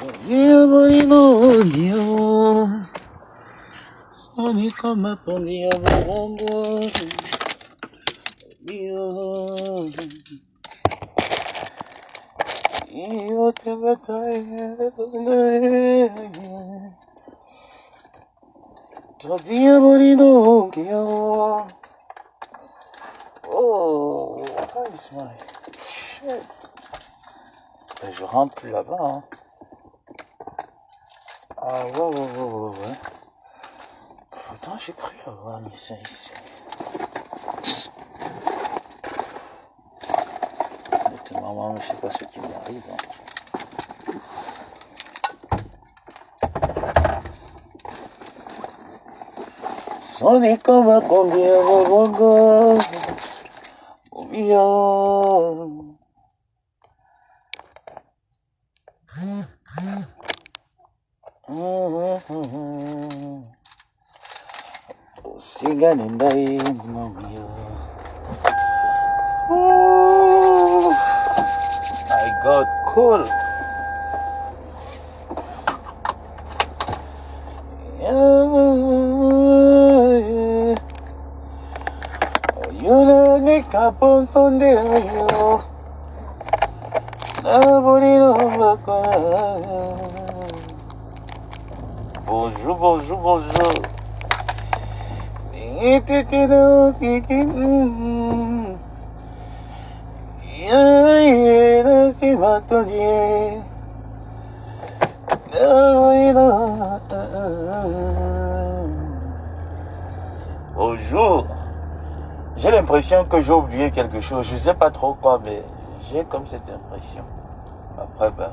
Diabolino, sono come con diavolo, io te diabolino, oh, where is my shit? Ben, je rentre plus là-bas, hein. Ah ouais. Pourtant j'ai cru avoir mis ça ici. Normalement je sais pas ce qui m'arrive. Hein. Sonne comme combien vos au bien. Sigan in day momio. My God, cool. You know the couple Sunday yo. Nobody know bonjour. Bonjour. J'ai l'impression que j'ai oublié quelque chose. Je sais pas trop quoi, mais j'ai comme cette impression. Après, ben,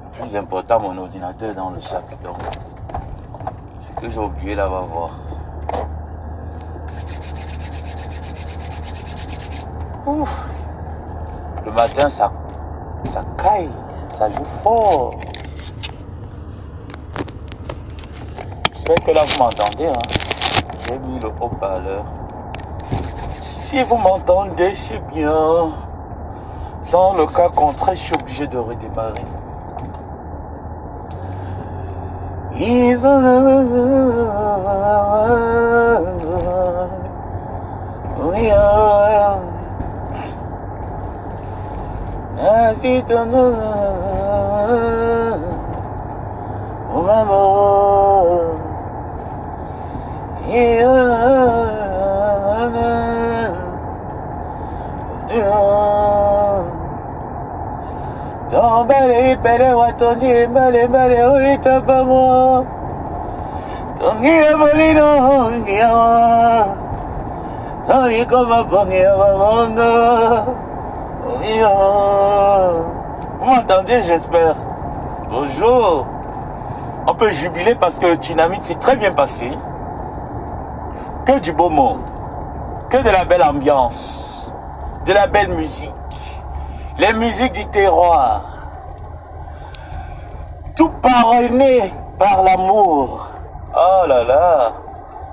le plus important, mon ordinateur est dans le sac. Donc, ce que j'ai oublié là, va voir. Ouf. Le matin, ça caille, ça joue fort. J'espère que là, vous m'entendez. Hein. J'ai mis le haut-parleur. Si vous m'entendez, c'est bien. Dans le cas contraire, je suis obligé de redémarrer. Pele watondi bale oita pa moi tongia bolino ngia sai comme pongia babonga vous m'entendez j'espère. Bonjour. On peut jubiler parce que le dynamite s'est très bien passé. Que du beau monde, que de la belle ambiance, de la belle musique, les musiques du terroir. Tout parrainé par l'amour. Oh là là.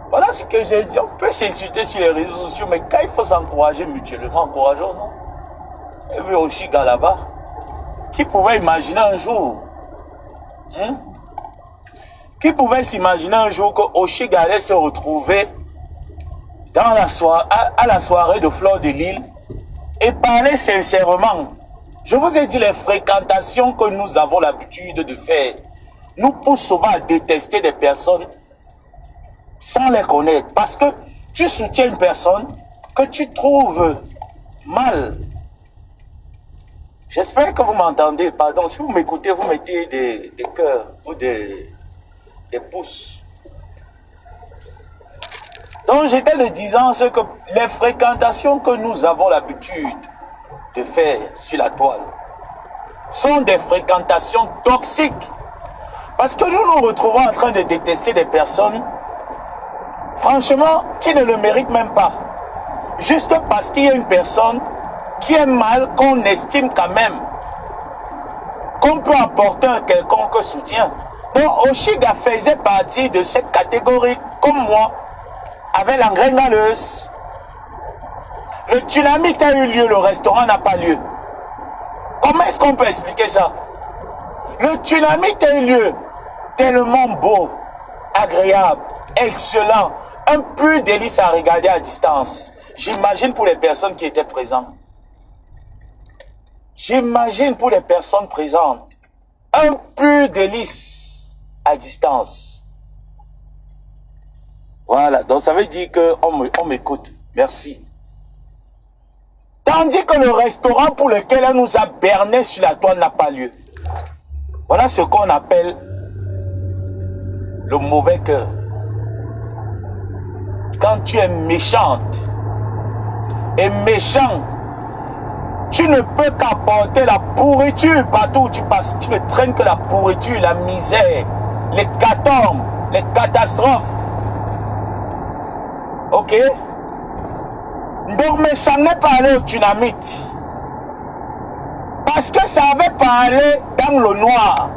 Voilà ce que j'ai dit. On peut s'insulter sur les réseaux sociaux, mais quand il faut s'encourager mutuellement, encourageons, non? Et vu Oshiga là-bas, qui pouvait imaginer un jour, hein? Qui pouvait s'imaginer un jour que Oshiga allait se retrouver dans la à la soirée de Fleur de Lille et parler sincèrement. Je vous ai dit, les fréquentations que nous avons l'habitude de faire nous poussent souvent à détester des personnes sans les connaître. Parce que tu soutiens une personne que tu trouves mal. J'espère que vous m'entendez. Pardon, si vous m'écoutez, vous mettez des cœurs ou des pouces. Donc j'étais de disant ce que les fréquentations que nous avons l'habitude de faire sur la toile sont des fréquentations toxiques. Parce que nous nous retrouvons en train de détester des personnes, franchement, qui ne le méritent même pas. Juste parce qu'il y a une personne qui est mal, qu'on estime quand même, qu'on peut apporter un quelconque soutien. Donc Oshiga faisait partie de cette catégorie, comme moi, avec l'engrenaleuse. Le dynamite a eu lieu, le restaurant n'a pas lieu. Comment est-ce qu'on peut expliquer ça? Le Tsunamite est un lieu tellement beau, agréable, excellent, un pur délice à regarder à distance. J'imagine pour les personnes qui étaient présentes. J'imagine pour les personnes présentes, un pur délice à distance. Voilà, donc ça veut dire qu'on m'écoute. Merci. Tandis que le restaurant pour lequel elle nous a berné sur la toile n'a pas lieu. Voilà ce qu'on appelle le mauvais cœur. Quand tu es méchante et méchant, tu ne peux qu'apporter la pourriture partout où tu passes. Tu ne traînes que la pourriture, la misère, les catombes, les catastrophes. Ok? Donc, mais ça n'est pas allé au Tsunamite. Parce que ça avait parlé dans le noir.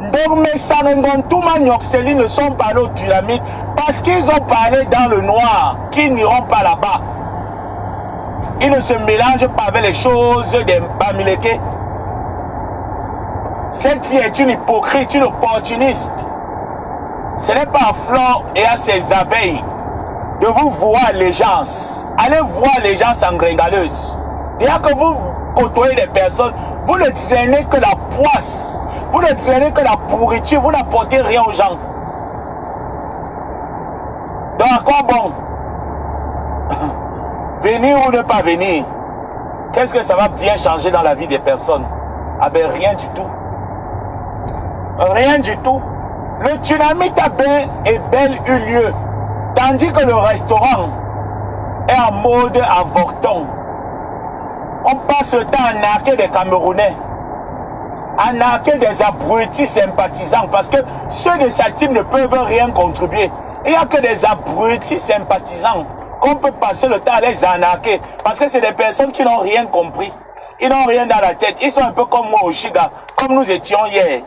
Donc, mes Sarengontouma Nyoxeli ne sont pas allés au Tsunamite parce qu'ils ont parlé dans le noir, qu'ils n'iront pas là-bas. Ils ne se mélangent pas avec les choses des Bamileke. Cette fille est une hypocrite, une opportuniste. Ce n'est pas à Flore et à ses abeilles de vous voir allégeance. Allez voir allégeance en gringaleuse. Déjà que vous côtoyez des personnes, vous ne traînez que la poisse. Vous ne traînez que la pourriture, vous n'apportez rien aux gens. Donc à quoi bon? Venir ou ne pas venir? Qu'est-ce que ça va bien changer dans la vie des personnes? Ah ben rien du tout. Rien du tout. Le Tsunamite est bel eu lieu. Tandis que le restaurant est en mode avorton. On passe le temps à narquer des Camerounais, à narquer des abrutis sympathisants, parce que ceux de sa team ne peuvent rien contribuer. Il n'y a que des abrutis sympathisants qu'on peut passer le temps à les anarquer, parce que c'est des personnes qui n'ont rien compris. Ils n'ont rien dans la tête. Ils sont un peu comme moi au Chiga, comme nous étions hier.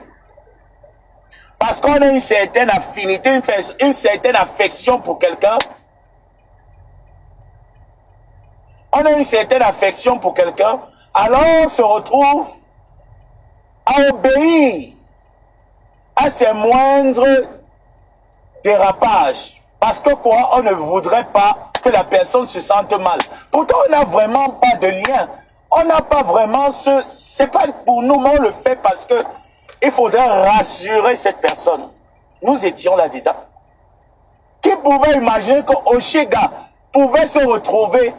Parce qu'on a une certaine affinité, une certaine affection pour quelqu'un. On a une certaine affection pour quelqu'un, alors on se retrouve à obéir à ses moindres dérapages. Parce que quoi, on ne voudrait pas que la personne se sente mal. Pourtant, on n'a vraiment pas de lien. On n'a pas vraiment c'est pas pour nous, mais on le fait parce que il faudrait rassurer cette personne. Nous étions là-dedans. Qui pouvait imaginer qu'Oshiga pouvait se retrouver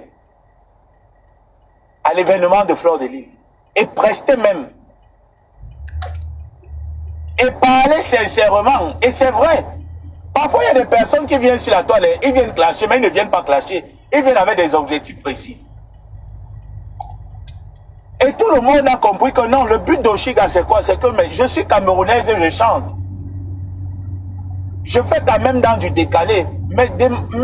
à l'événement de Fleur de Lys et prester même et parler sincèrement? Et c'est vrai, parfois il y a des personnes qui viennent sur la toile, ils viennent clasher, mais ils ne viennent pas clasher, ils viennent avec des objectifs précis. Et tout le monde a compris que non, le but d'Oshiga c'est quoi? C'est que je suis camerounaise et je chante. Je fais quand même dans du décalé. Mais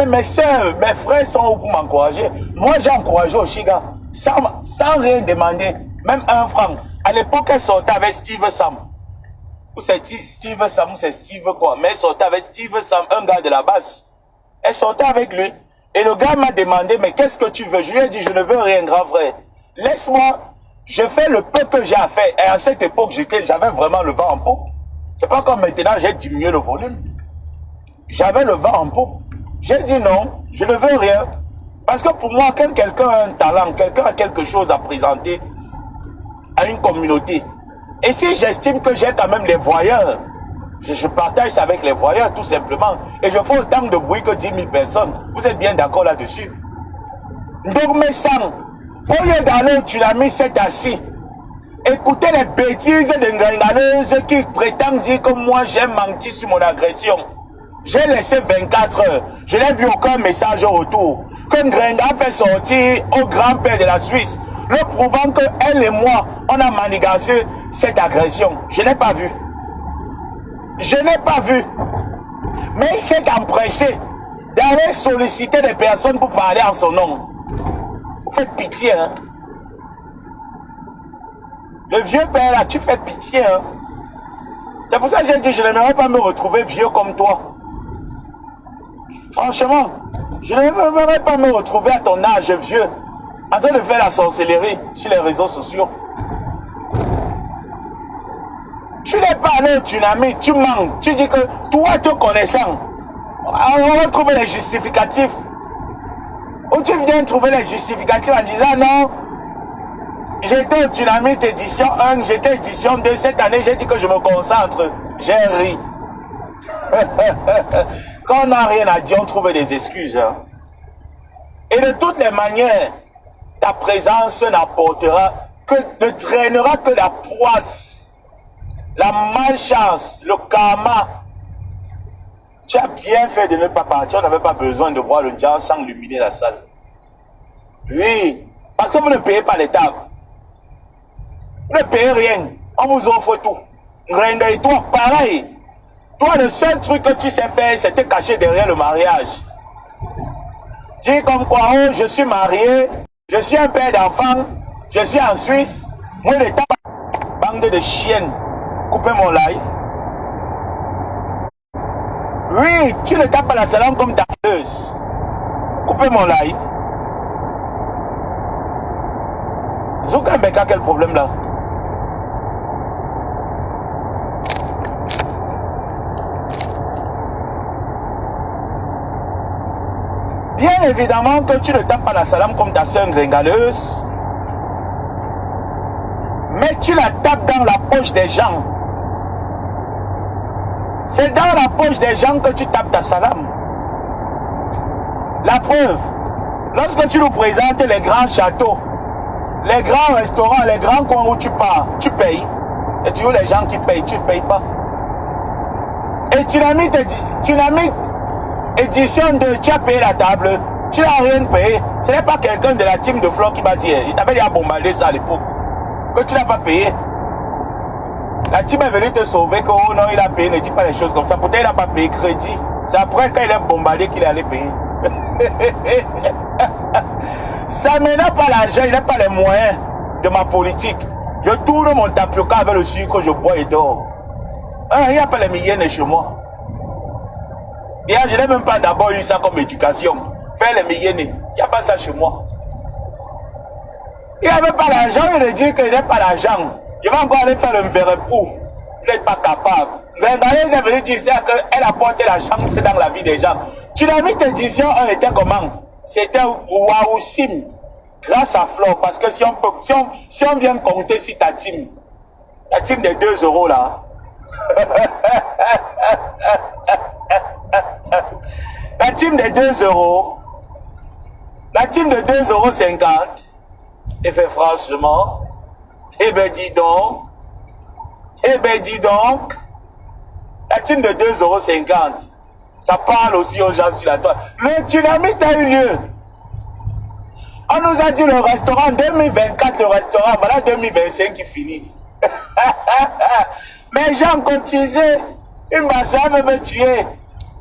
mes soeurs, mes frères sont où pour m'encourager. Moi j'ai encouragé Oshiga sans rien demander, même 1 franc. À l'époque elle sortait avec Steve Sam. Ou c'est Steve Sam ou c'est Steve quoi. Mais elle sortait avec Steve Sam, un gars de la base. Elle sortait avec lui. Et le gars m'a demandé, mais qu'est-ce que tu veux? Je lui ai dit, je ne veux rien, grand frère. Laisse-moi. Je fais le peu que j'ai à faire. Et à cette époque, j'avais vraiment le vent en poupe. C'est pas comme maintenant, j'ai diminué le volume. J'avais le vent en poupe. J'ai dit non, je ne veux rien. Parce que pour moi, quand quelqu'un a un talent, quelqu'un a quelque chose à présenter à une communauté, et si j'estime que j'ai quand même les voyeurs, je partage ça avec les voyeurs tout simplement. Et je fais autant de bruit que 10 000 personnes. Vous êtes bien d'accord là-dessus? Donc mes sangs, au lieu d'aller au Tsunami, c'est assis. Écoutez les bêtises de Ngringaleuses qui prétendent dire que moi j'ai menti sur mon agression. J'ai laissé 24 heures. Je n'ai vu aucun message au retour. Que Ngringa fait sortir au grand-père de la Suisse, le prouvant que elle et moi, on a manigancé cette agression. Je n'ai pas vu. Je n'ai pas vu. Mais il s'est empressé d'aller solliciter des personnes pour parler en son nom. Vous faites pitié, hein. Le vieux père là, tu fais pitié, hein. C'est pour ça que j'ai dit, je n'aimerais pas me retrouver vieux comme toi. Franchement, je n'aimerais pas me retrouver à ton âge vieux, en train de faire la sorcellerie sur les réseaux sociaux. Tu n'es pas allé au Tsunami, tu manques. Tu dis que toi, te connaissant, on va trouver les justificatifs. Ou tu viens trouver les justificatifs en disant non, j'étais au Tsunami édition 1, j'étais édition 2, cette année j'ai dit que je me concentre. J'ai ri. Quand on n'a rien à dire, on trouve des excuses. Hein. Et de toutes les manières, ta présence n'apportera que, ne traînera que la poisse, la malchance, le karma. Tu as bien fait de ne pas partir, on n'avait pas besoin de voir le diable s'illuminer la salle. Oui, parce que vous ne payez pas les tables. Vous ne payez rien, on vous offre tout. Et toi, pareil. Toi, le seul truc que tu sais faire, c'est te cacher derrière le mariage. Dis comme quoi, oh, je suis marié, je suis un père d'enfants, je suis en Suisse, moi le temps, bande de chiennes, coupez mon live. Oui, tu ne tapes pas la salon comme ta fleuse. Coupez mon live. Zouka Mbeka, quel problème là? Bien évidemment que tu ne tapes pas la salam comme ta soeur gringaleuse, mais tu la tapes dans la poche des gens. C'est dans la poche des gens que tu tapes ta salam. La preuve, lorsque tu nous présentes les grands châteaux, les grands restaurants, les grands coins où tu pars, tu payes. C'est toujours les gens qui payent, tu ne payes pas. Et Tsunami édition 2, tu as payé la table, tu n'as rien payé. Ce n'est pas quelqu'un de la team de Flo qui m'a dit, il t'avait dit à bombarder ça à l'époque, que tu n'as pas payé. La team est venue te sauver, que oh non, il a payé, ne dis pas les choses comme ça. Peut-être il n'a pas payé crédit. C'est après quand il est bombardé qu'il allait payer. Ça ne n'a pas l'argent, il n'a pas les moyens de ma politique. Je tourne mon tapioca avec le sucre, je bois et dors. Il n'y a pas les milliers chez moi. Et je n'ai même pas d'abord eu ça comme éducation. Faire les milliers, il n'y a pas ça chez moi. Il n'avait pas l'argent, il me dit qu'il n'a pas l'argent. Il va encore aller faire un verre où il n'est pas capable. Regardez, c'est venu dire qu'elle apporte la chance dans la vie des gens. Tu l'as vu, édition 1 était comment? C'était waouhsim. Grâce à Flo, parce que si on vient compter sur ta team, la team des 2 euros là, la team de 2 euros, la team de 2,50 euros, et fait franchement, eh ben dis donc, la team de 2,50 euros, ça parle aussi aux gens sur la toile. Le dynamite a eu lieu. On nous a dit le restaurant 2024, le restaurant, voilà 2025 qui finit. Mais j'ai cotisé, une bassine veut me tuer.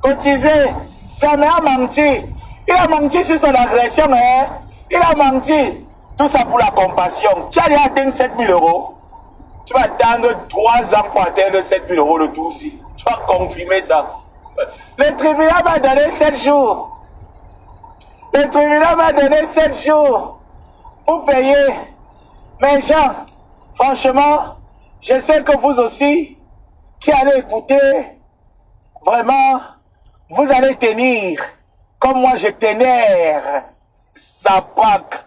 Cotisé, ça m'a menti. Il a menti sur son agression, hein. Il a menti. Tout ça pour la compassion. Tu as déjà atteint 7 000 euros. Tu vas attendre 3 ans pour atteindre 7 000 euros le tout aussi. Tu vas confirmer ça. Le tribunal m'a donné 7 jours. Le tribunal m'a donné 7 jours pour payer. Mais gens, franchement, j'espère que vous aussi, qui allez écouter, vraiment, vous allez tenir comme moi je tenais sa Pâques.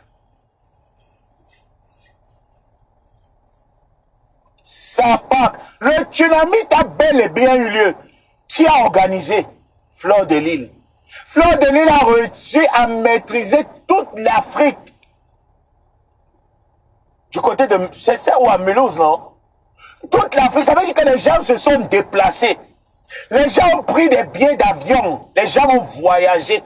Sa Pâques. Le tsunami a bel et bien eu lieu. Qui a organisé? Fleur de Lille. Fleur de Lille a réussi à maîtriser toute l'Afrique. Du côté de... C'est ça ou à Mulhouse, non? Toute l'Afrique, ça veut dire que les gens se sont déplacés. Les gens ont pris des billets d'avion. Les gens ont voyagé.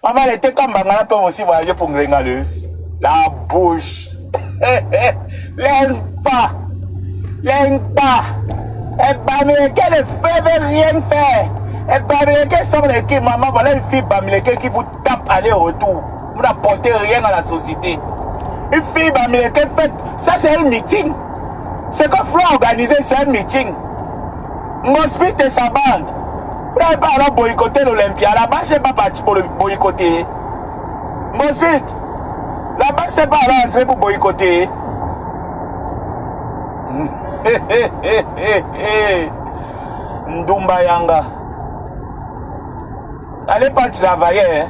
Maman, elle était comme Bangala peut aussi voyager pour Ngringaleuse. La bouche. L'impa. L'impa. Et Bamileke ne fait rien faire. Et Bamileke sont l'équipe. Maman, voilà une fille Bamileke qui vous tape aller-retour. Vous n'apportez rien à la société. Une fille Bamileke fait. Ça, c'est un meeting. C'est que Flo a organisé, c'est un meeting. Mospit et sa bande. Vous n'avez pas alors boycotter l'Olympia. Là-bas, c'est pas parti pour le boycotter. Mospit. Là-bas, c'est pas alors entrer pour boycotter. Ndumba Yanga. N'allez pas travailler. Hein.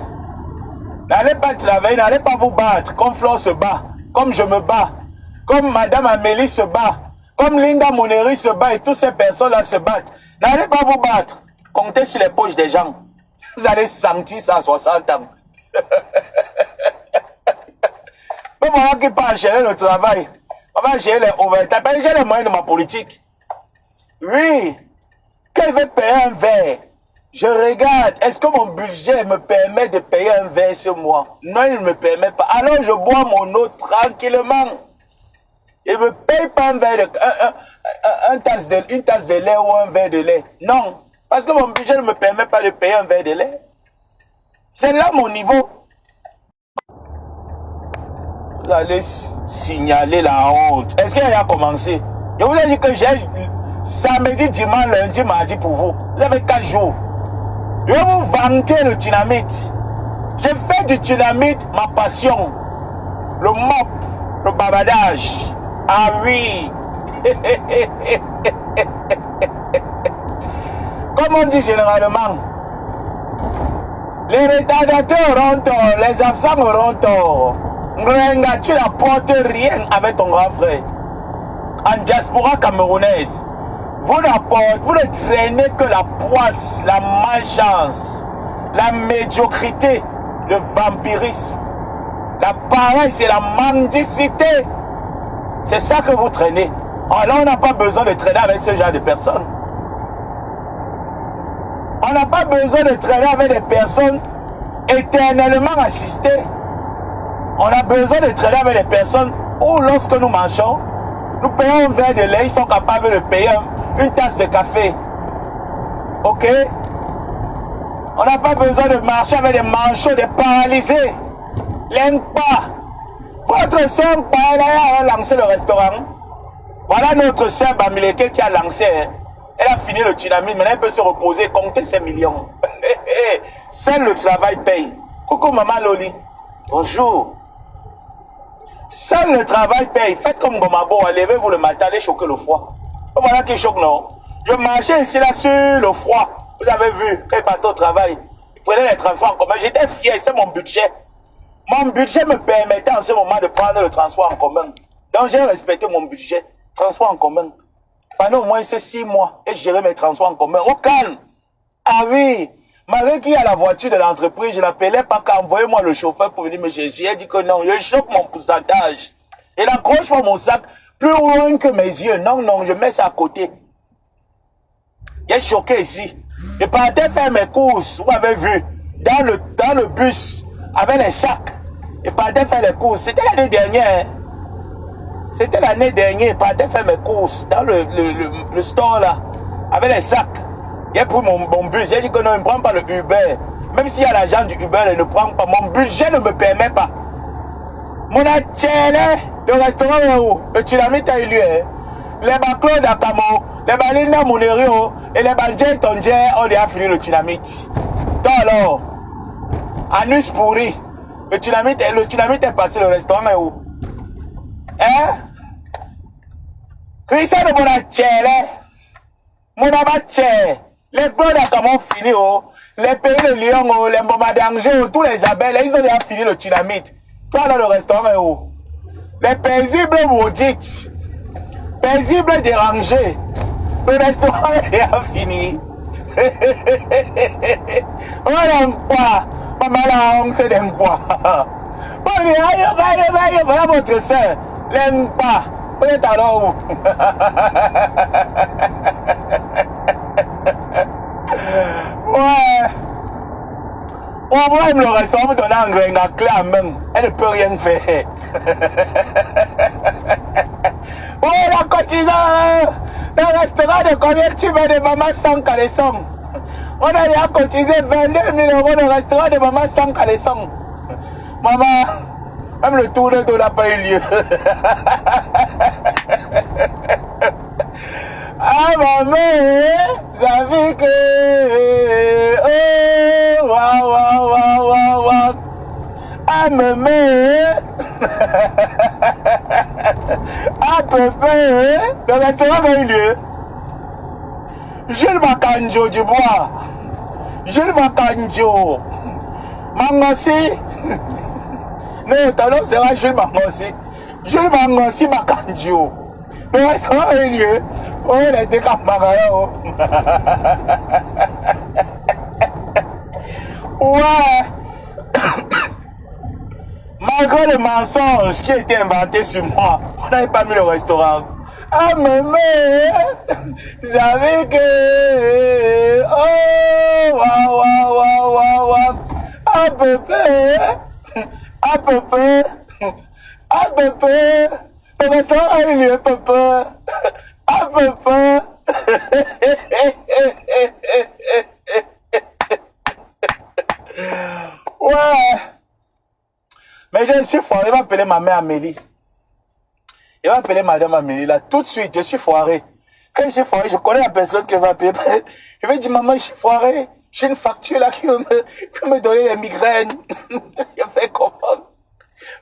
N'allez pas travailler, n'allez pas vous battre. Comme Flo se bat. Comme je me bats. Comme Madame Amélie se bat. Comme Linda Moneri se bat et toutes ces personnes-là se battent. N'allez pas vous battre. Comptez sur les poches des gens. Vous allez sentir ça à 60 ans. Mais voilà qui peut gérer le travail. On va gérer les overtime. J'ai les moyens de ma politique. Oui. Quand il veut payer un verre, je regarde, est-ce que mon budget me permet de payer un verre ce mois? Non, il ne me permet pas. Alors je bois mon eau tranquillement. Il ne me paye pas un verre de, une tasse de lait ou un verre de lait. Non. Parce que mon budget ne me permet pas de payer un verre de lait. C'est là mon niveau. Vous allez signaler la honte. Est-ce qu'il a commencé? Je vous ai dit que j'ai samedi, dimanche, lundi, mardi pour vous. Vous avez 4 jours. Je vais vous vanter le dynamite. J'ai fait du dynamite ma passion. Le mop, le bavardage. Ah oui. Comme on dit généralement, les retardateurs auront tort, les absents auront tort. Ngrenga, tu n'apportes rien avec ton grand frère. En diaspora camerounaise, vous ne traînez que la poisse, la malchance, la médiocrité, le vampirisme. La paresse et la mendicité. C'est ça que vous traînez. Alors on n'a pas besoin de traîner avec ce genre de personnes. On n'a pas besoin de traîner avec des personnes éternellement assistées. On a besoin de traîner avec des personnes où lorsque nous marchons, nous payons un verre de lait, ils sont capables de payer une tasse de café. Ok? On n'a pas besoin de marcher avec des manchots, des paralysés. L'Empa. Votre soeur a lancé le restaurant. Voilà notre soeur Bamileke qui a lancé. Hein. Elle a fini le dynamite, maintenant elle peut se reposer, compter ses millions. Seul le travail paye. Coucou maman Loli. Bonjour. Seul le travail paye. Faites comme Gomabo, levez-vous le matin, allez choquer le froid. Voilà qui choque, non? Je marchais ici là sur le froid. Vous avez vu, quand je partais au travail, je prenais les transports en commun. J'étais fier, c'est mon budget. Mon budget me permettait en ce moment de prendre le transport en commun. Donc j'ai respecté mon budget. Transport en commun. Pendant au moins ces 6 mois, et je gérais mes transports en commun. Au calme. Ah oui. Malgré qu'il y a la voiture de l'entreprise, je l'appelais pas qu'à envoyer moi le chauffeur pour venir me chercher. Il dit que non, je choque mon pourcentage. Il accroche pas mon sac plus loin que mes yeux. Non, non, je mets ça à côté. Il est choqué ici. Je partais faire mes courses, vous avez vu, dans le bus, avec les sacs. Je partais faire les courses. C'était l'année dernière. Hein. C'était l'année dernière. Je partais faire mes courses dans le store là, avec les sacs. Il a pris mon bus. J'ai dit que non, il ne prend pas le Uber. Même s'il y a l'agent du Uber, il ne prend pas. Mon budget ne me permet pas. Mon atelier, le restaurant est où? Le dynamite a eu lieu. Hein. Les baclos d'Akamo, les balines Monerio et les bandits Tondje ont déjà fini le dynamite. Donc alors, anus pourri. Le dynamite est passé, le restaurant est où? Hein? Christian de mon atelier, mon abattier. Les blancs d'Akamo ont fini, oh. Les pays de Lyon, oh, les Mboma d'Angers, oh, tous les abeilles, ils ont déjà fini le dynamite. Toi, là, le restaurant est où? Les paisibles maudites, paisibles dérangés, le restaurant est déjà fini. Voilà la honte d'un quoi. Voilà votre soeur, l'empa. Vous êtes alors où? Ouais. Ouvrez le restaurant, vous donnez un grain à clé à main. Elle ne peut rien faire. Oh, la cotisation. Le restaurant de combien tu veux de maman sans caleçon? On a déjà cotisé 22 000 euros de restaurant de maman sans caleçon. Maman, même le tour de dos n'a pas eu lieu. Ah maman, ça fait que... Oh, waouh, waouh, waouh, waouh, waouh. Ah maman. Ah À peu près, le restaurant a eu lieu. Jules Makanjo du bois. Jules Makanjo. Mangossi. Non, ton nom sera Jules Mangossi. Jules Mangossi Makanjo. Le restaurant a eu lieu. Oh, il a été camarade. Ouais. Malgré le mensonge qui a été inventé sur moi, on n'avait pas mis le restaurant. Ah, maman, vous savez que... Oh, waouh, waouh, waouh, waouh, waouh. À peu près, à peu près, à peu près. Le restaurant a eu lieu, papa. À peu près. Ouais. Mais je suis foiré, il va appeler ma mère Amélie. Il va appeler madame Amélie là, tout de suite, je suis foiré. Quand je suis foiré, je connais la personne qui va appeler. Je vais dire, maman, je suis foiré. J'ai une facture là qui peut me donner les migraines. Je fais comprendre.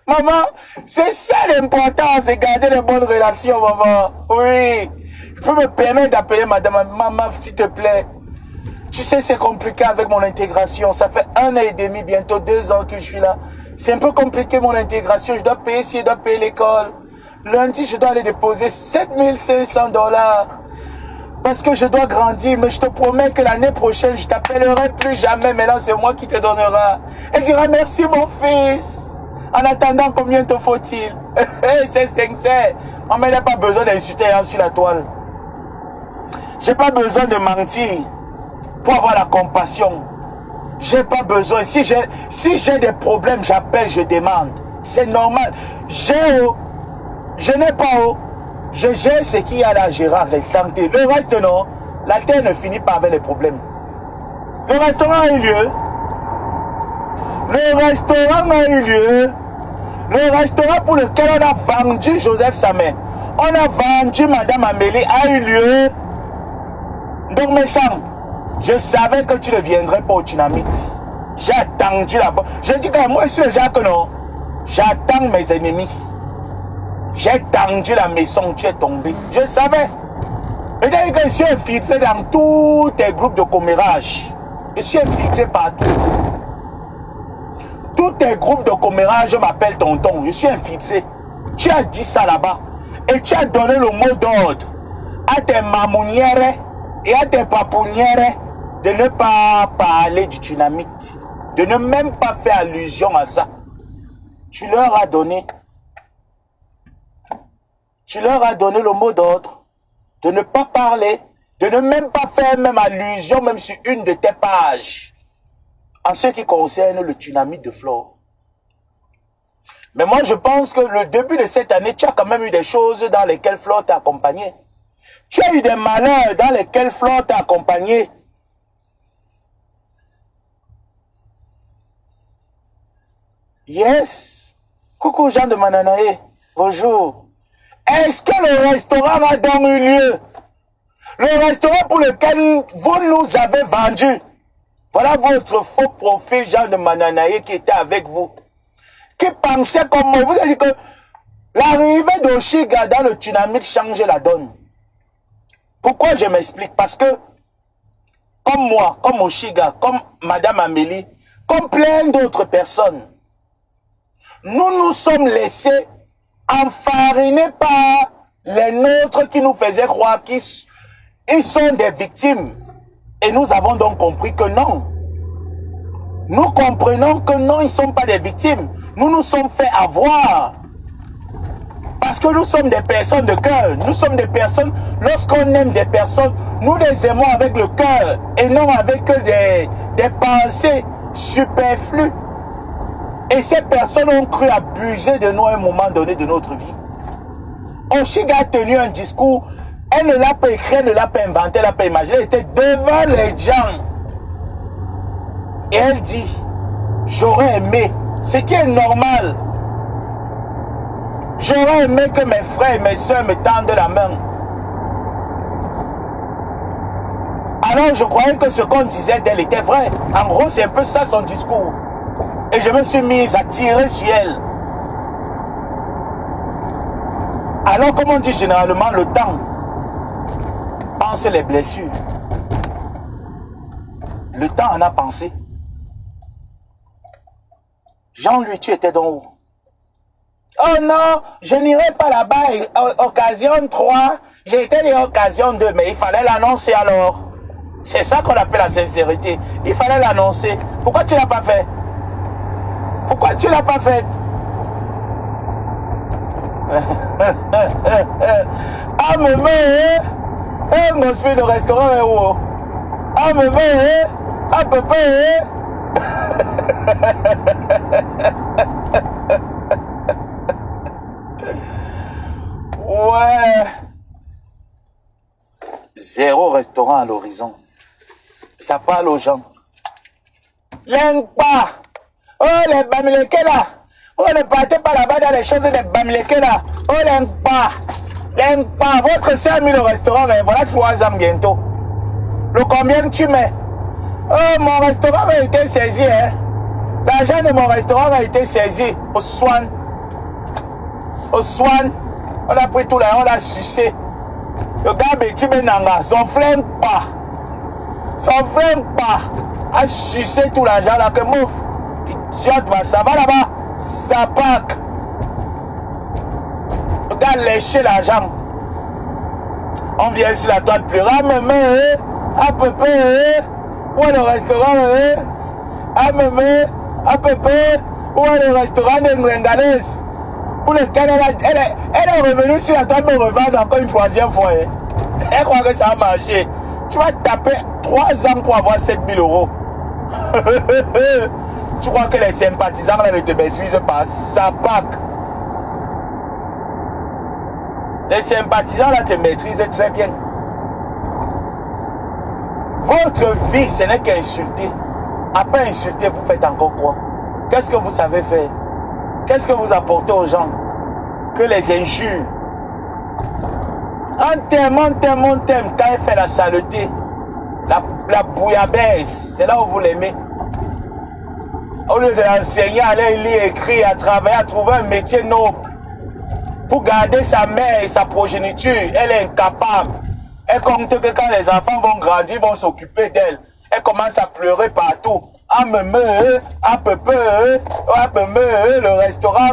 Maman, c'est ça l'important, c'est garder les bonnes relations, maman. Oui. Je peux me permettre d'appeler madame, maman, s'il te plaît. Tu sais, c'est compliqué avec mon intégration. Ça fait 1 an et demi, bientôt 2 ans que je suis là. C'est un peu compliqué mon intégration. Je dois payer si je dois payer l'école. Lundi, je dois aller déposer 7500 $. Parce que je dois grandir. Mais je te promets que l'année prochaine, je t'appellerai plus jamais. Maintenant, c'est moi qui te donnera. Elle dira merci mon fils. En attendant, combien te faut-il? C'est sincère. On n'a pas besoin d'insulter sur la toile. J'ai pas besoin de mentir pour avoir la compassion. J'ai pas besoin. Si j'ai des problèmes, j'appelle, je demande. C'est normal. Je n'ai pas haut. Je gère ce qu'il y a là, Gérard, les santé. Le reste, non. La terre ne finit pas avec les problèmes. Le restaurant a eu lieu. Le restaurant a eu lieu. Le restaurant pour lequel on a vendu Joseph Samé. On a vendu Madame Amélie a eu lieu. Donc, méchant, je savais que tu ne viendrais pas au Dynamite. J'ai attendu là-bas. Je dis que moi, je suis le Jacques, non. J'attends mes ennemis. J'ai tendu la maison, tu es tombé. Je savais. C'est-à-dire que je suis infiltré dans tous tes groupes de commérage. Je suis infiltré partout. Tous tes groupes de commérage m'appellent tonton. Je suis infiltré. Tu as dit ça là-bas. Et tu as donné le mot d'ordre à tes mamounières et à tes papounières de ne pas parler du Dynamite. De ne même pas faire allusion à ça. Tu leur as donné. Tu leur as donné le mot d'ordre de ne pas parler, de ne même pas faire même allusion, même sur une de tes pages, en ce qui concerne le Dynamite de Flore. Mais moi, je pense que le début de cette année, tu as quand même eu des choses dans lesquelles Flore t'a accompagné. Tu as eu des malheurs dans lesquels Flore t'a accompagné. Yes. Coucou Jean de Mananaé. Bonjour. Est-ce que le restaurant a donc eu lieu? Le restaurant pour lequel vous nous avez vendu. Voilà votre faux profil Jean de Mananaé qui était avec vous. Qui pensait comme moi. Vous avez dit que l'arrivée d'Oshiga dans le Dynamite changeait la donne. Pourquoi je m'explique? Parce que, comme moi, comme Oshiga, comme Madame Amélie, comme plein d'autres personnes, nous nous sommes laissés enfarinés par les nôtres qui nous faisaient croire qu'ils sont des victimes. Et nous avons donc compris que non. Nous comprenons que non, ils ne sont pas des victimes. Nous nous sommes fait avoir. Parce que nous sommes des personnes de cœur. Nous sommes des personnes, lorsqu'on aime des personnes, nous les aimons avec le cœur et non avec des pensées superflues. Et ces personnes ont cru abuser de nous à un moment donné de notre vie. Oshiga a tenu un discours, elle ne l'a pas écrit, elle ne l'a pas inventé, elle ne l'a pas imaginé, elle était devant les gens. Et elle dit, j'aurais aimé, ce qui est normal, j'aurais aimé que mes frères et mes soeurs me tendent la main. Alors je croyais que ce qu'on disait d'elle était vrai. En gros, c'est un peu ça son discours. Et je me suis mise à tirer sur elle. Alors, comme on dit généralement, le temps pense les blessures. Le temps en a pensé. Jean-Louis, tu étais donc où? Oh non, je n'irai pas là-bas. Occasion 3, j'ai été en occasion 2, mais il fallait l'annoncer alors. C'est ça qu'on appelle la sincérité. Il fallait l'annoncer. Pourquoi tu ne l'as pas fait? Pourquoi tu ne l'as pas fait? Ah, maman, mon esprit de restaurant est où? Ah, maman, ah, papa, ouais. Zéro restaurant à l'horizon. Ça parle aux gens. L'impa. Oh, les bamileke là. Oh, ne partez pas là-bas dans les choses des bamileke là. Oh, l'impa. L'impa. Votre soeur a mis le restaurant, mais voilà 3 ans bientôt. Le combien tu mets? Oh, mon restaurant a été saisi, hein. L'argent de mon restaurant a été saisi au Swan. Au Swan. On a pris tout là, on l'a sucé. Le gars Betty Benanga, son frère pas. Son frère pas. A sucé tout l'argent là que mouf. Idiote, ça va là-bas. Ça pack. Le gars léché l'argent. On vient sur la toile pleurer. Ah, maman, à peu près, où est le restaurant, ah, maman, à peu près, où est le restaurant de Ngrengalès? Pour lequel elle est revenue sur la toile me revendre encore une 3e fois. Elle croit que ça a marché. Tu vas taper 3 ans pour avoir 7 000 euros. Tu crois que les sympathisants là ne te maîtrisent pas? Ça pack. Les sympathisants là te maîtrisent très bien. Votre vie, ce n'est qu'insulter. Après insulter, vous faites encore quoi? Qu'est-ce que vous savez faire? Qu'est-ce que vous apportez aux gens? Que les injures. On t'aime, quand elle fait la saleté. La bouillabaisse, c'est là où vous l'aimez. Au lieu de l'enseigner, aller lire, écrire, à travailler, à trouver un métier noble. Pour garder sa mère et sa progéniture, elle est incapable. Elle compte que quand les enfants vont grandir, vont s'occuper d'elle. Elle commence à pleurer partout. Ah, me, à peu, le restaurant,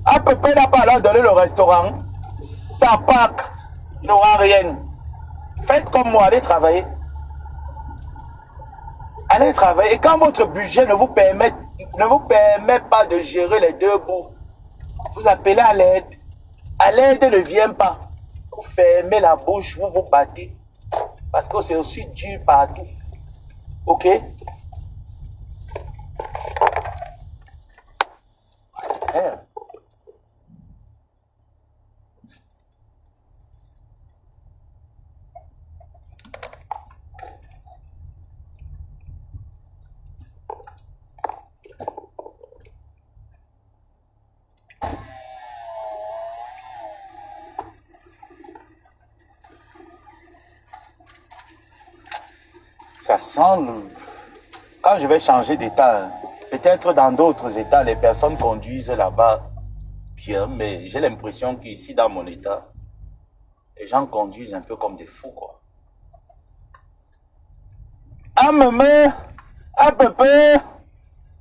à peu, n'a pas alors donné le restaurant. Ça pack. Il n'aura rien. Faites comme moi, allez travailler. Allez travailler. Et quand votre budget ne vous permet pas de gérer les 2 bouts, vous appelez à l'aide. À l'aide ne vient pas. Vous fermez la bouche, vous vous battez. Parce que c'est aussi dur partout. Ok? Ça sent quand je vais changer d'état, peut-être dans d'autres états, les personnes conduisent là-bas bien, mais j'ai l'impression qu'ici, dans mon état, les gens conduisent un peu comme des fous, quoi. Ah, maman, à peu près,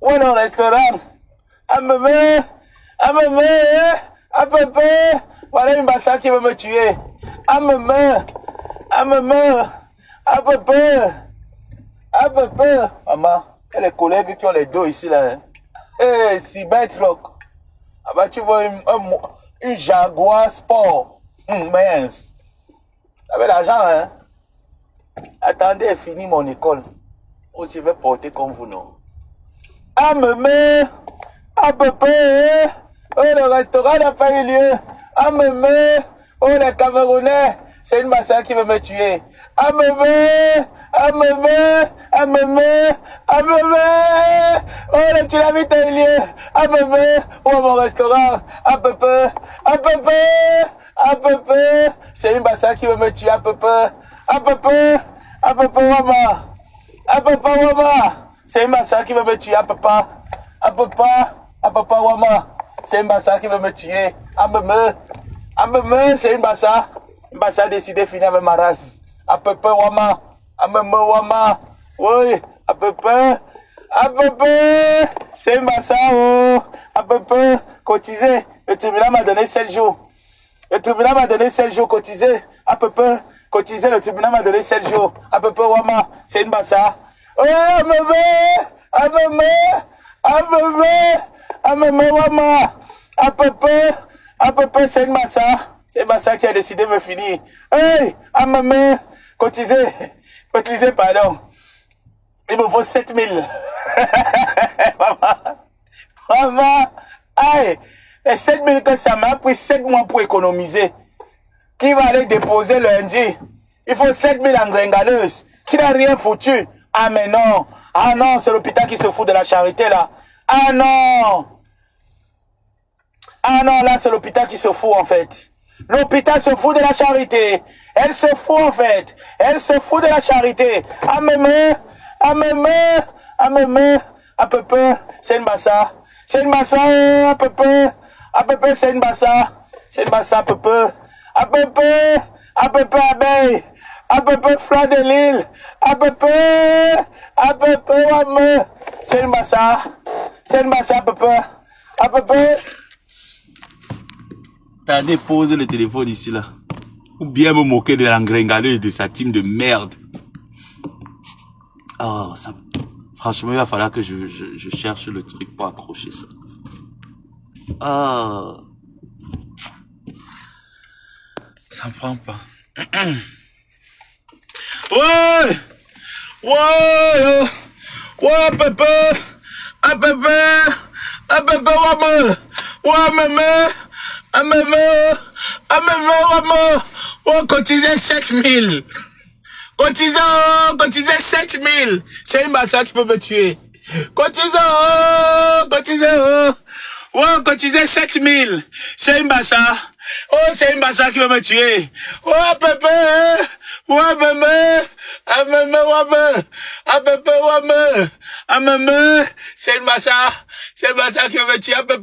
où est le restaurant? Ah, maman, à peu près, voilà une bassa qui va me tuer. Ah, maman, à peu près. À peu près, maman, et les collègues qui ont les dos ici là. Eh, si bête, rock. Ah bah tu vois une Jaguar Sport. Mince. Avec l'argent, hein. Attendez, fini mon école. Ou je vais porter comme vous, non. Ah, maman, à peu près, oh, le restaurant n'a pas eu lieu. Ah, maman, oh, les Camerounais, c'est une massacre qui va me tuer. Ah, maman, oh, le tsunami t'a eu lieu. Ah, maman, oh, mon restaurant. À peu près, c'est une massacre qui va me tuer. À peu près, maman. À peu près, maman. C'est une massacre qui va me tuer. À peu près, maman. C'est une massacre qui va me tuer. Ah, maman. Ameme, c'est une bassa. Une bassa décidé de finir avec ma race. À peu près, Wama. Ameme, Wama. Oui, à peu près. À peu près. C'est une bassa, oh. À peu près. Cotisé. Le tribunal m'a donné 7 jours. Le tribunal m'a donné 7 jours cotisé. À peu près. Cotisé, le tribunal m'a donné 7 jours. À peu près, Wama. C'est une bassa. Oh, Ameme. Ameme. Ameme. Ameme, Wama. À peu près, c'est une massa. C'est une massa qui a décidé de me finir. Hey, Ameme, cotisé, pardon. Il me faut 7000. Maman, aïe, les 7000 que ça m'a pris 7 mois pour économiser. Qui va aller déposer lundi? Il faut 7000 en gringaleuse. Qui n'a rien foutu? Ah mais non. Ah non, c'est l'hôpital qui se fout de la charité là. Ah non. Ah non, là, c'est l'hôpital qui se fout, en fait. L'hôpital se fout de la charité. Elle se fout, en fait. Elle se fout de la charité. Ameme, à peu près, c'est une bassa. C'est une bassa, à peu près, c'est une bassa. C'est une bassa, à peu près, abeille. À peu près, fleur de l'île. À peu près, ameme. C'est une bassa. C'est une bassa, à peu près. Attendez, pose le téléphone ici là. Ou bien me moquer de l'engringaleuse de sa team de merde. Oh, ça... Franchement, il va falloir que je cherche le truc pour accrocher ça. Oh. Ça me prend pas. Ouais! Ouais! Ouais, pépé! Ah, pépé! Ah, pépé, ouais, mémé! Oh, cotisez 7000. Cotisez 7000. C'est une massa qui peut me tuer. Cotisez, oh, cotisez 7000. C'est une massa. Oh, c'est une massa qui peut me tuer. Oh, pépé. Ouais, mémé. C'est une massa. C'est pas ça qui veut tuer un peu.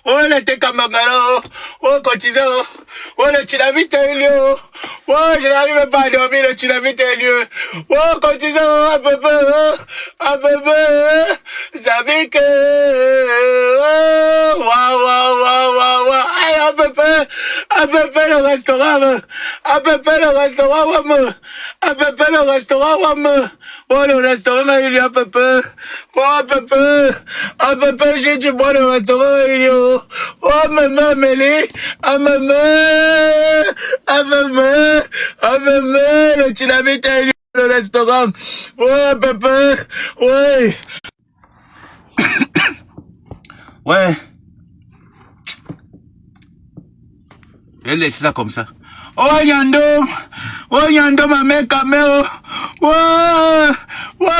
Oh, il était comme un galop. Oh, cotisant. Oh, le tsunamite a eu lieu. Oh, je n'arrive pas à dormir, le tsunamite a eu lieu. Oh, cotisant, un peu. Vous savez que, oh, waouh. Aïe, un peu, le restaurant, Oh, le restaurant, il y a un peu. Oh, un peu, j'ai du bois, le restaurant, il y a. Oh, maman, Mélie, le tsunami, le restaurant. Oh, papa, ouais. Ouais. Elle laisse ça comme ça. Oh, Yando, ma mère, caméo. Ouais,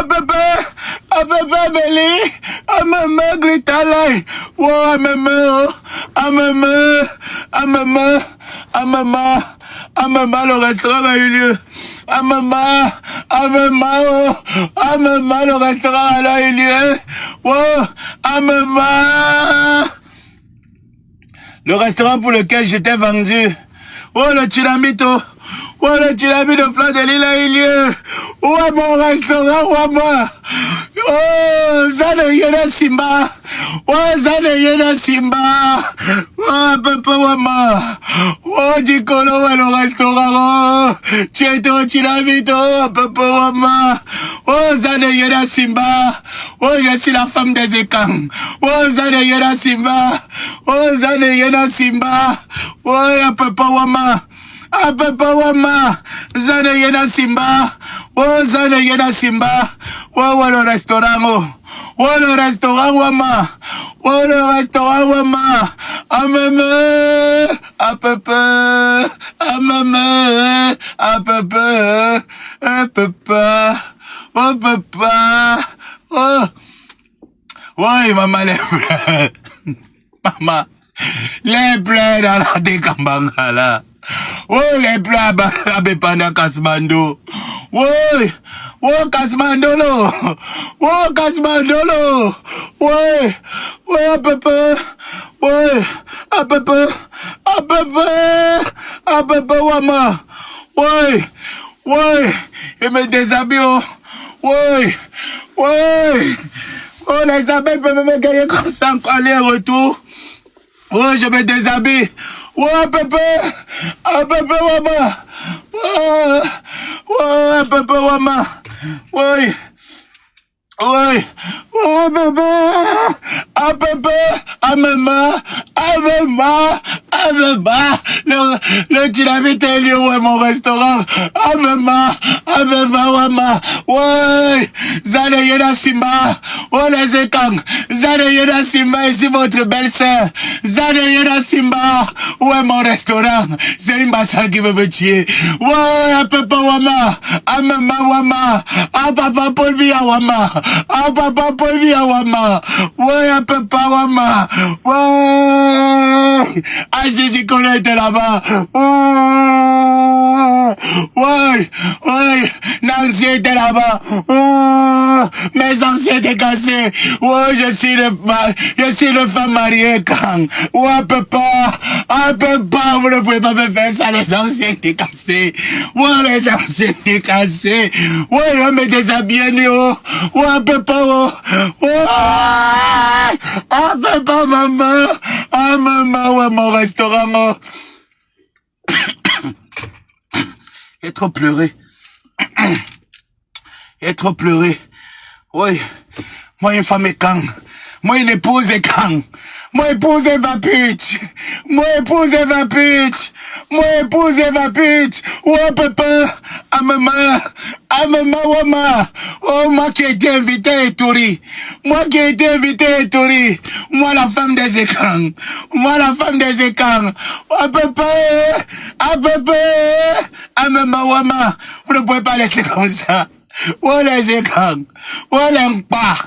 papa, Mélie, maman, Gritalai. Ouais, maman, le restaurant a eu lieu. Maman, le restaurant a eu lieu. Ouais, maman. Le restaurant pour lequel j'étais vendu. Oh, le tsunamito. Oh, le tsunami de Fleur de l'Île a eu lieu. Oh, mon restaurant, oh, moi. Oh, Zane Yena Simba. Oh, Zane Yena Simba. Oh, papa, maman. Oh, Dikolo, le restaurant. Oh, tu es au tsunamito, papa, maman. Oh, Zane Yena Simba. Oh, je suis la femme des écans. Oh, Zane Yena Simba. Oh, Zane Yena Simba. Oh, papa, maman. Papa wama, Zane Yena Simba, oh Zane Yena Simba, oh le restaurant, oh le restaurant wama, oh le restaurant wama, ameme, papa, oh papa, oh, ouais maman les pleurs, maman, les pleurs dans la décambanga là. Oh, les plats à Bepanda Kasmando. Oh, Kasmandolo. Oh, Kasmandolo. Ouais, à peu peu. Ouais, à peu peu. À peu peu. À peu peu, Wama. Ouais, ouais. Et me déshabille, oh. Ouais, ouais. Oh, les abeilles peuvent me gagner comme ça, encore aller-retour. Ouais, je me déshabille. Ouais, à peu peu, Wama. Ouais, ouais, à peu peu, Wama. Ouais. Oui, oh bébé, ah bébé, ah maman, ah maman, ah maman, le dynamite est lié où est mon restaurant, ah maman, maman, ouais, Zane Yena Simba, oh les étangs, Zane Yena Simba, ici votre belle-sœur, Zane Yena Simba, où est mon restaurant, c'est une bassa qui veut me tuer, ouais, ah papa Wama, ah maman Wama, ah papa Paul Via Wama, ah papa Paul Via Wama, ouais, ah papa Wama, ouais, ah Jésus qu'on était là-bas, ouais, ouais, Nancy était là-bas, mes anciens étaient cassés, ouais, je suis le femme mariée quand, ouais, papa, vous ne pouvez pas me faire ça, les anciens étaient cassés, ouais, les anciens étaient cassés, ouais, je me déshabille, ouais, papa, ouais, ah, papa, maman, ah, maman, ouais, mon restaurant, oh. J'ai trop pleuré. J'ai trop pleuré. Oui. Moi, une femme est quand. Moi, une épouse est quand. Moi, épouse est vapute. Moi, épouse est vapute. Moi, épouse est vapute. Ouais, papa. À maman. À maman, Wama. Oh, moi qui ai été invité à Eturi. Moi qui ai été invité à Eturi. Moi, la femme des écrans. Moi, la femme des écrans. À papa. À papa. À maman, Wama. Vous ne pouvez pas laisser comme ça. Oh, les écrans. Oh, l'impa.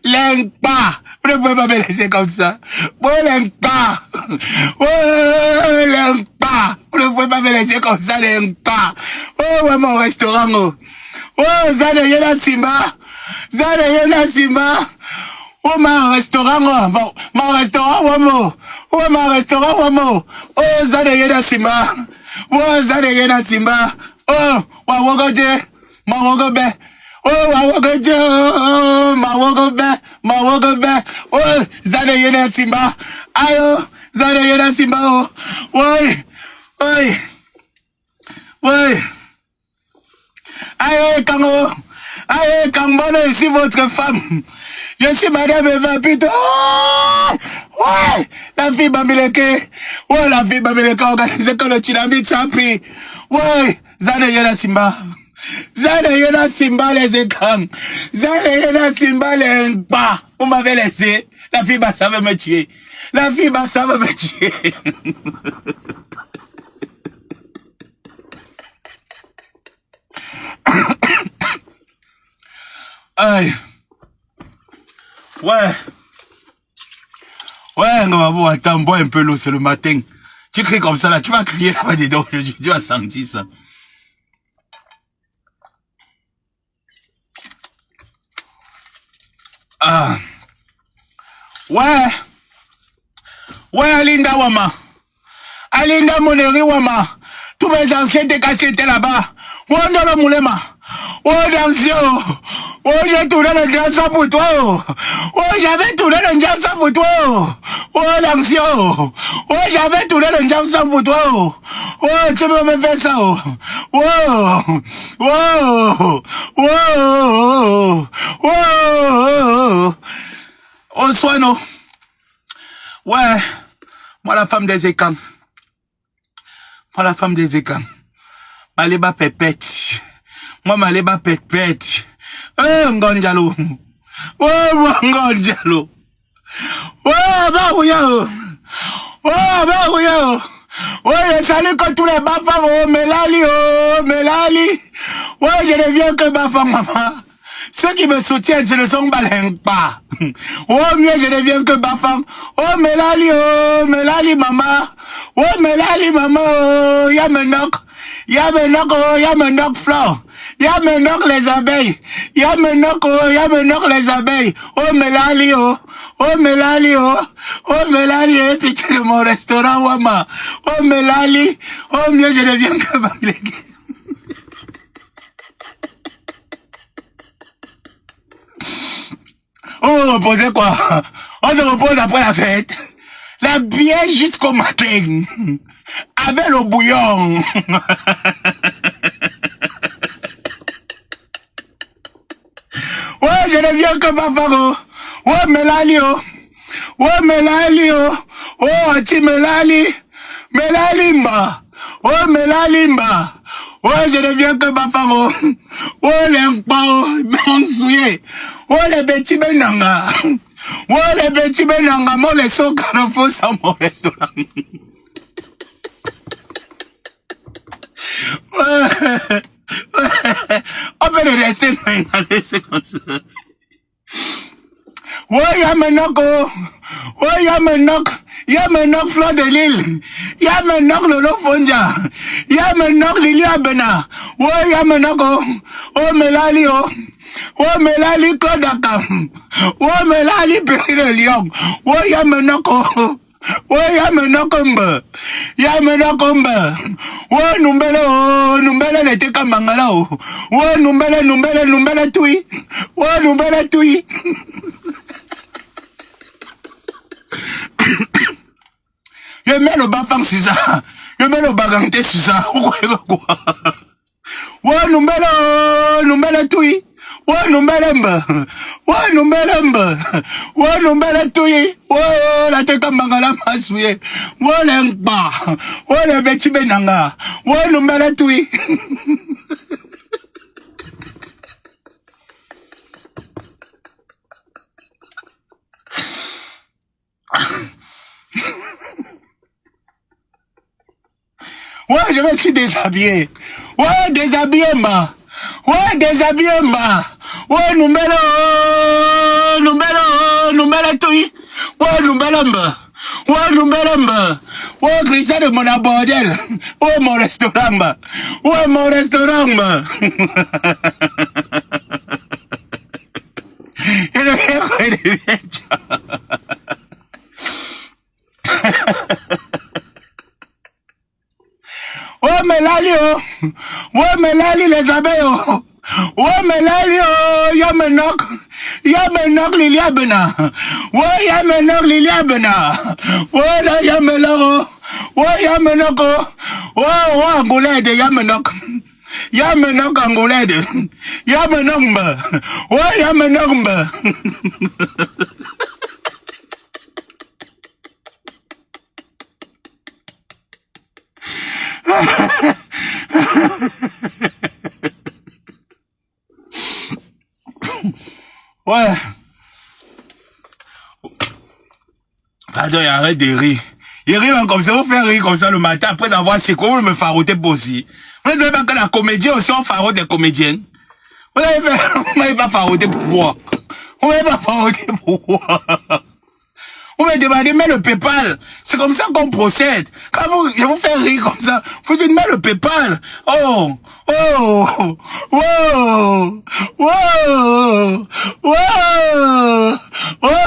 L'impa. Vous ne pouvez pas me laisser comme ça. Oh, l'impa. Oh, l'impa. Vous ne pouvez pas me laisser comme ça, l'impa. Oh, ouais, mon restaurant, oh. Oh, Zane Yena Simba. Zane Yena Simba. Oh, mon restaurant, oh. Bon, mon restaurant, Wamo. Oh, mon restaurant, Wamo. Oh, Zane Yena Simba. Oh, Zane Yena Simba. Oh, Wawogoje. Mawogobe. Oh, Wawogoje. Oh, Mawogobe. Oh, Zane Yena Simba. Ayo, Zane Yena Simba, oh. Oui, oui. Oui. Aïe, Kango. Aïe, Kangbono, ici votre femme. Je suis madame Eva, putain. Oh, ouais. La fille Bamileke. Ouais, la fille Bamileke organisée comme le Tsunami s'est pris. Ouais. Zane Yena Simba. Zane Yena Simba les écrans. Zane Yena Simba les bas. Vous m'avez laissé. La fille Bassa veut me tuer. La fille Bassa veut me tuer. Aïe. Ouais. Ouais, Ngababo, attends, bois un peu l'eau, c'est le matin. Tu cries comme ça là, tu vas crier là-bas dedans, tu vas sentir ça. Ah. Ouais. Ouais, Alinda Wama. Alinda Moneri Wama. Tous mes anciens étaient cassés étaient là-bas. Ouais, dans le moulema. Oh, Dansio. Oh, j'ai tourné le Jansa pour toi. Oh, j'avais tourné le Jansa pour toi. Oh, Dansio. Oh, j'avais tourné le Jansa pour toi. Oh, tu peux me faire ça. Oh, oh, oh, oh, oh, Soino. Ouais. Moi, la femme des écans. Moi, la femme des écans. Maleba pépette. Moi, maleba pépette. Ngonjalo. Oh, Ngonjalo. Oh, Barouya. Oh, Barouya. Oh, je salue que tous les bafans. Oh, Melali. Oh, je ne viens que bafan, maman. Ceux qui me soutiennent, ce ne sont pas les pas. Oh, mieux, je ne viens que bafan. Oh, Melali, maman. Oh, Melali, maman. Oh, Yamenok. Yamenok, oh, Yamenok, Flore. Y'a maintenant les abeilles. Y'a maintenant les abeilles. Oh, Mélanie, oh. Oh, Mélanie, oh. Oh, Mélanie, pitié de mon restaurant, Wama. Oh, Mélanie. Oh, mieux, je deviens Kabalégué. On reposait quoi? On se repose après la fête. La bière jusqu'au matin. Avec le bouillon. Ouais, je deviens comme papa. Ouais, Mélanie. Ouais, Mélanie. Oh, tu Mélanie. Mélalimba. Oh, Mélalimba. Ouais, je deviens comme papa. Oh, les pao. Monsouye. Oh, les petits benanga. Oh, les petits benanga. Moi, les sauts carrefour à mon restaurant. On peut le laisser maintenant, laisser comme ça. Ouais, y'a maintenant ouais, y'a maintenant Fleur de Lille. Y'a maintenant Lolo Fonja. Y'a maintenant Lili Abena. Ouais, y'a maintenant oh, Mélanie, oh. Oh, Mélanie Kodaka. Oh, Mélanie Péri de Lyon. Ouais, y'a maintenant ouais, y'a maintenant Kombe. Y'a maintenant Kombe. Ouais, Numbele n'était qu'un mangala. Ouais, Numbele Tui. Ouais, Numbele Tui. Je mets le bafang sur ça. Je mets le baganté sur ça. Ouais, Numbele Tui. Ouais, Numbelembe. Ouais, Numbelembe. Ouais, Numbele Tui. Ouais, la teka mangala masouye. Ouais, l'emba. Ouais, le beti benanga. Ouais, Numbele Tui. Ouais, je me suis déshabillé. Ouais, déshabillé, ma. Ouais, déshabillé, ma. Ouais, Numbele Tui. Ouais, Numbelembe. Ouais, Numbelembe. Ouais, Christian de mon abordel. Ouais, mon restaurant, ma. Ouais, mon restaurant, ma. Et le héros est oh, Mélanie, oh. Ouais, Mélanie, les abeilles, oh. Ouais, Mélanie, oh. Y'a maintenant Lili Abena. Ouais, y'a maintenant Lili Abena. Ouais, là, y'a maintenant, oh. Ouais, y'a maintenant, oh. Ouais, Angolade, y'a maintenant. Y'a maintenant Angolade. Y'a maintenant, ouais, y'a maintenant. Ouais. Pardon, arrête de rire. Il rit comme ça, vous faites rire comme ça le matin après avoir séqué, vous me faroutez pour aussi. Vous ne savez pas que la comédie aussi, on faroute des comédiennes. Vous m'avez pas farouté pour moi. Vous m'avez pas farouté pour moi. Vous me demandez, mais le PayPal, c'est comme ça qu'on procède. Quand je vous fais rire comme ça, vous dites, mais le PayPal, oh,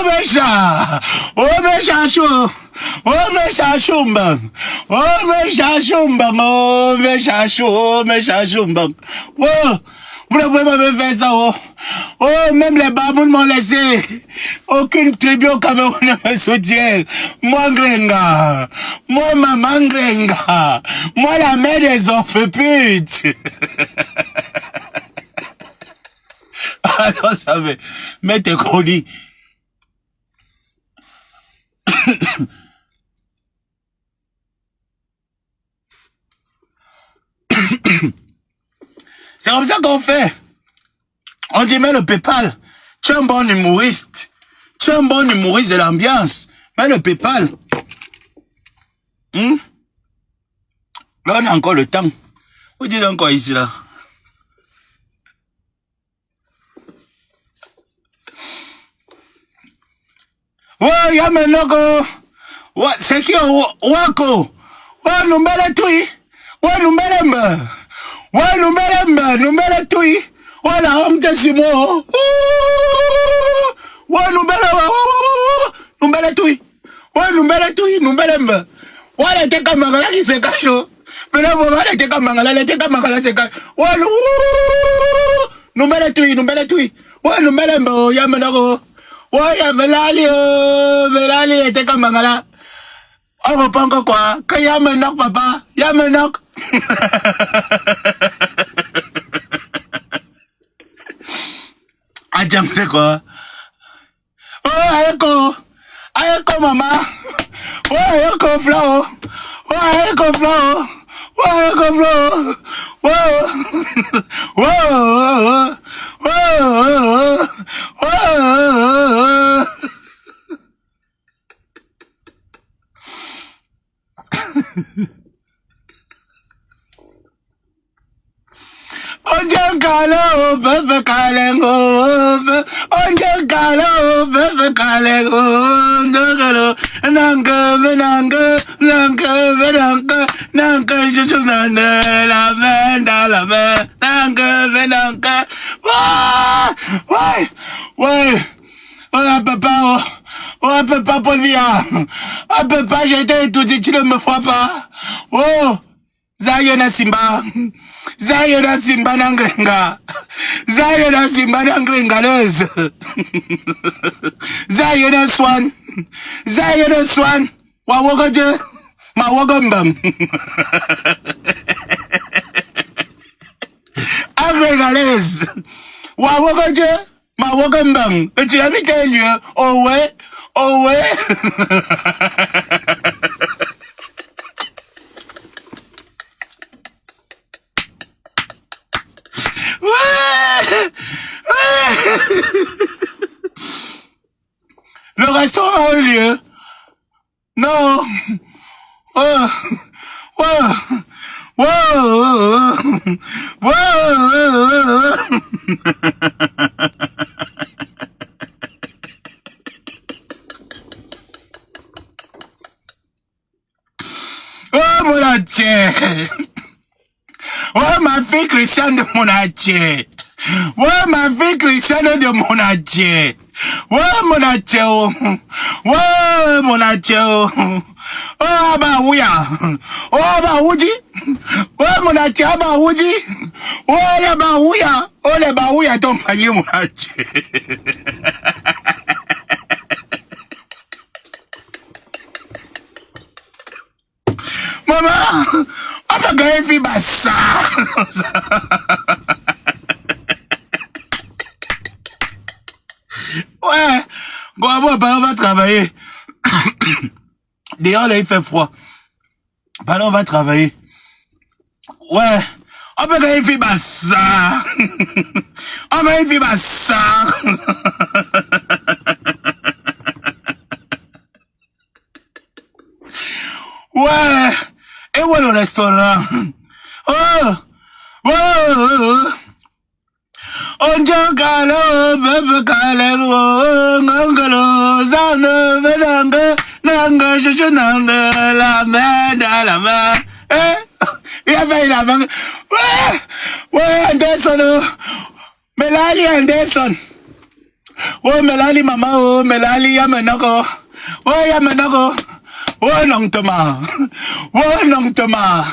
mes chats, mes chachous, mes chachoumbang, mes chachoumbang, vous ne pouvez pas me faire ça, oh, même les babounes m'ont laissé. Aucune tribu au Cameroun ne me soutient. Moi, Grenga. Moi, maman Grenga. Moi, la mère des orphes-putes. Alors, ça veut mettre tes chroniques. C'est comme ça qu'on fait. On dit, mais le PayPal, tu es un bon humoriste. Tu es un bon humoriste de l'ambiance. Mais le PayPal, là, on a encore le temps. Vous dites encore ici, là. Ouais, y'a maintenant que... Ouais, c'est qui, Wako? Ouais, Numbele Tui. Ouais, Numbelembe. Ouais, numbele tui. Voilà, on te simo. Ouais, numbele tui. Ouais, numbele mbe. Wala teka mangala ki se kacho. Pero wala teka mangala se kacho. Wala numbele tui. Ouais, numbele mbe ya menako. Ouais, ya melali teka mangala. On reprend quoi? Quand y'a menok papa, y'a menok. Ah, jam c'est quoi? Oh, ayeko mama. Oh, ayeko flow. Oh, ayeko flow. Oh, ayeko flow. Oh, oh. Onjangalo, bebe kalengo, onjangalo, bebe kalengo, onjangalo, nanka, jujunande, la menda, nanka, ouais, on peut pas, Paul Via, on peut pas, j'ai été étudié, tu ne me vois pas, oh, Zayona Simba nangrenga. Zayona Simba nangrenga les. Zayona Swan. Wawogaje. Ma wagambam. Angrengalese. Wawogaje. Ma wagambam. Et tu as mis quel lieu? Oh ouais. Le restaurant a eu lieu. Non. Oh, mon Dieu. Oh, ma fille Christiane de Monatier. Oh, ma fille Christiane de Monatier. Oh, Monatier. Oh, Monatier. Oh, bah, ouya. Oh, bah, ouji. Oh, Monatier, bah, ouji. Oh, les bah, ouya. Oh, les bah, ouya, ton panier, Monatier. Maman, on va gagner fille bassa. Ouais, bon, on va travailler. Dehors, là, il fait froid. On va travailler. Ouais, on va gagner fille bassa. On va gagner fille bassa. Ouais, et où est le restaurant? Oh. Onjangalo, bebe kalego, ngangalo, zane, nanga, chuchunanga, la main. Il a fait la main. Ouais, Anderson, Melali Anderson. Oh, Melali mama, oh, Melali yamenoko. Oh, yamenoko. Oh, non, Thomas. Oh, non, Thomas.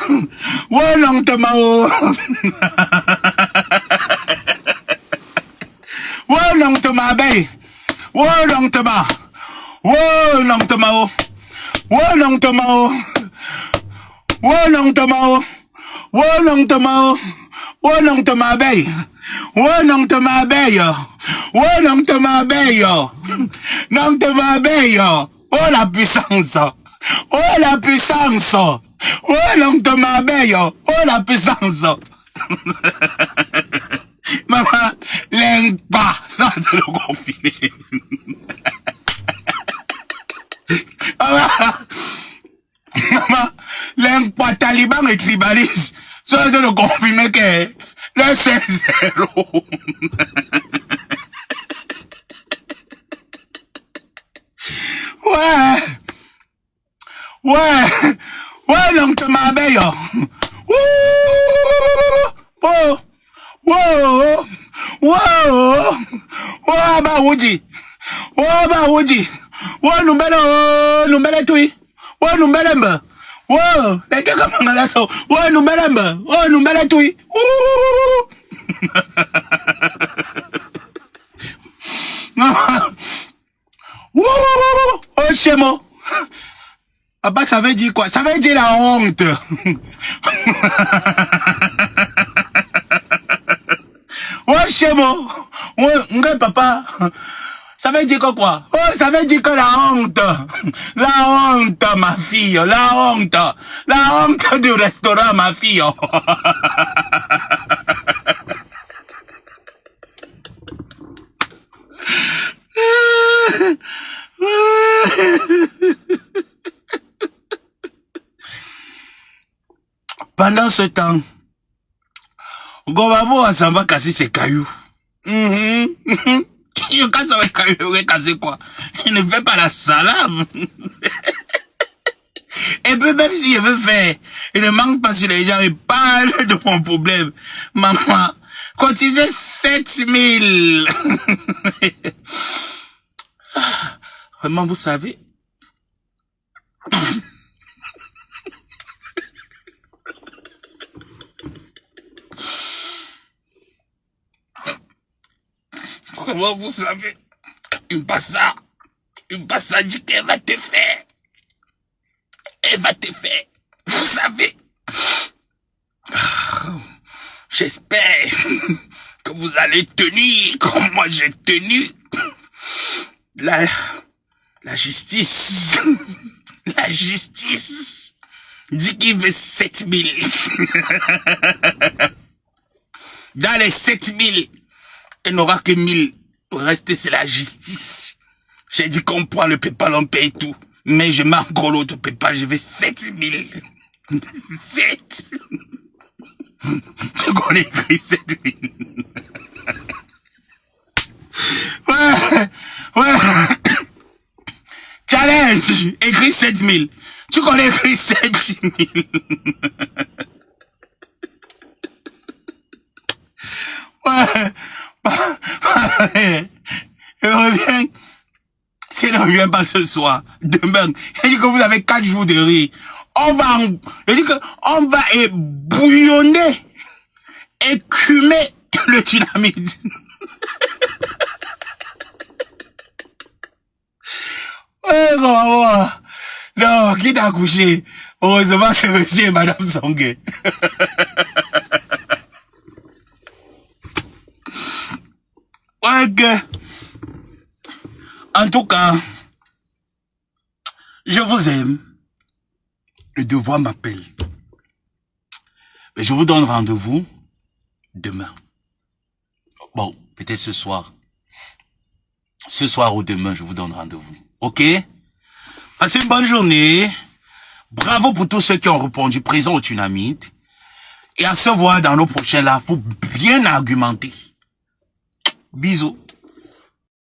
Oh, non, Thomas, oh. Oh, non, Thomas, bay. Oh, non, Thomas. Oh, non, Thomas, oh. Oh, non, Thomas, oh. Oh, non, Thomas, oh. Oh, non, Thomas, oh. Oh, non, Thomas, bay. Oh, non, Thomas, bay. Oh, non, Thomas, bay. Non, Thomas, bay. Oh, la puissance. Oh, la puissance. Oh, non, Thomas, bay. Oh, la puissance. Maman, l'aime pas, ça de le confiner. Maman, l'aime pas, Taliban et tribaliste, ça de le confirmer que le 16-0. Ouais, non, te m'abeille. Oh, wow, wow, wow, ba Woody. Oh, ba Woody. Oh, numbele tui. Oh, numbele mba. Oh, leke kama ngalaso. Oh, numbele mba. Oh, numbele tui. Oh, Chemo. Papa, ça veut dire quoi? Ça veut dire la honte. Oh, Chemo. Oh, papa. Ça veut dire quoi? Oh, ça veut dire que la honte. La honte, ma fille. La honte. La honte du restaurant, ma fille. Pendant ce temps, Gobabo a s'en va casser ses cailloux. Je casse mes cailloux, je casser quoi? Il ne fait pas la salade. Et puis même si je veux faire, il ne manque pas sur les gens, il parle de mon problème. Maman, cotisez 7000. Vraiment, vous savez. Comment vous savez? Une passa dit qu'elle va te faire. Elle va te faire. Vous savez. J'espère que vous allez tenir comme moi j'ai tenu. La justice. La justice dit qu'il veut 7000. Dans les 7000, il n'aura que 1000. Le reste, c'est la justice. J'ai dit qu'on prend le PayPal, on paye tout. Mais je marque encore l'autre PayPal, je vais 7000. 7. Tu connais écrit 7000. Ouais. Challenge, écrit 7000. Tu connais écrit 7000. Ouais. Je reviens. Si elle ne revient pas ce soir, demain, je dis que vous avez 4 jours de riz. On va bouillonner, écumer le dynamite. Ouais, comment? Non, qui t'a couché? Heureusement, c'est monsieur et madame Songue. Ouais, en tout cas, je vous aime. Le devoir m'appelle. Mais je vous donne rendez-vous demain. Bon, peut-être ce soir. Ce soir ou demain, je vous donne rendez-vous. Ok? Passez une bonne journée. Bravo pour tous ceux qui ont répondu présent au Tunamite. Et à se voir dans nos prochains lives pour bien argumenter. Bisous.